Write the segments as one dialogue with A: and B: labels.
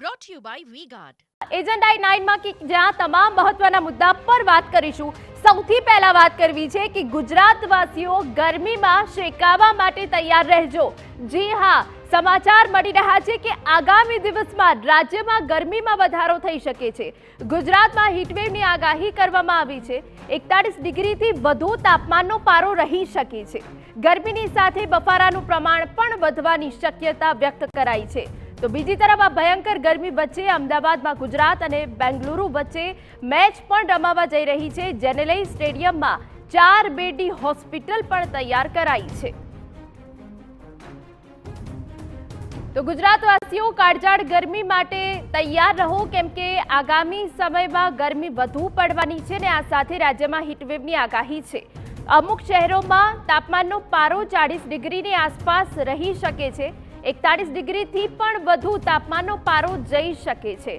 A: brought to you by V-Guard.
B: Agenda 9 માં કે જ્યાં તમામ મહત્વના મુદ્દા પર વાત કરીશું। સૌથી પહેલા વાત કરવી છે કે ગુજરાતવાસીઓ ગરમીમાં શેકાવા માટે તૈયાર રહેજો। જી હા, સમાચાર મળી રહ્યા છે કે આગામી દિવસમાં રાજ્યમાં ગરમીમાં વધારો થઈ શકે છે। ગુજરાતમાં હીટવેવની આગાહી કરવામાં આવી છે। 41 ડિગ્રીથી વધુ તાપમાનનો પારો રહી શકે છે। ગરમીની સાથે બફારાનું પ્રમાણ પણ વધવાની શક્યતા વ્યક્ત કરાઈ છે। તો બીજી તરફ આ ભયંકર ગરમી વચ્ચે અમદાવાદમાં ગુજરાત અને બેંગલુરુ વચ્ચે મેચ પણ રમાવા જઈ રહી છે, જેને લઈ સ્ટેડિયમમાં 4 બેડની હોસ્પિટલ પણ તૈયાર કરાઈ છે। તો ગુજરાતવાસીઓ કાળઝાળ ગરમી માટે તૈયાર રહો, કેમ કે આગામી સમયમાં ગરમી વધુ પડવાની છે ને આ સાથે રાજ્યમાં હીટવેવની આગાહી છે। અમુક શહેરોમાં તાપમાનનો પારો 40 ડિગ્રીની આસપાસ રહી શકે છે। 41 ડિગ્રીથી પણ વધુ તાપમાનનો પારો જઈ શકે છે।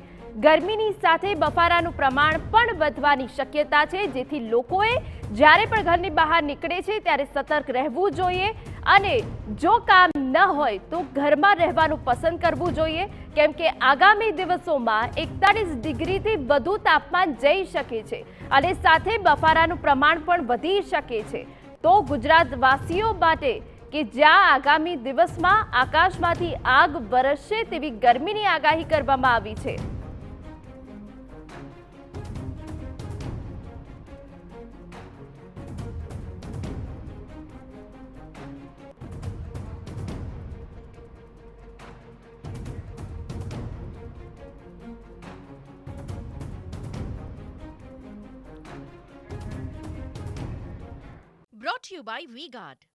B: ગરમીની સાથે બફારાનું પ્રમાણ પણ વધવાની શક્યતા છે, જેથી લોકોએ જ્યારે પણ ઘરની બહાર નીકળે છે ત્યારે સતર્ક રહેવું જોઈએ અને જો કામ ન હોય તો ઘરમાં રહેવાનું પસંદ કરવું જોઈએ, કેમ કે આગામી દિવસોમાં 41 ડિગ્રીથી વધુ તાપમાન જઈ શકે છે અને સાથે બફારાનું પ્રમાણ પણ વધી શકે છે। તો ગુજરાતવાસીઓ માટે કે જ્યાં આગામી દિવસમાં આકાશમાંથી આગ બરસશે તેવી ગરમીની આગાહી કરવામાં આવી છે।
A: Brought to you by V-Guard.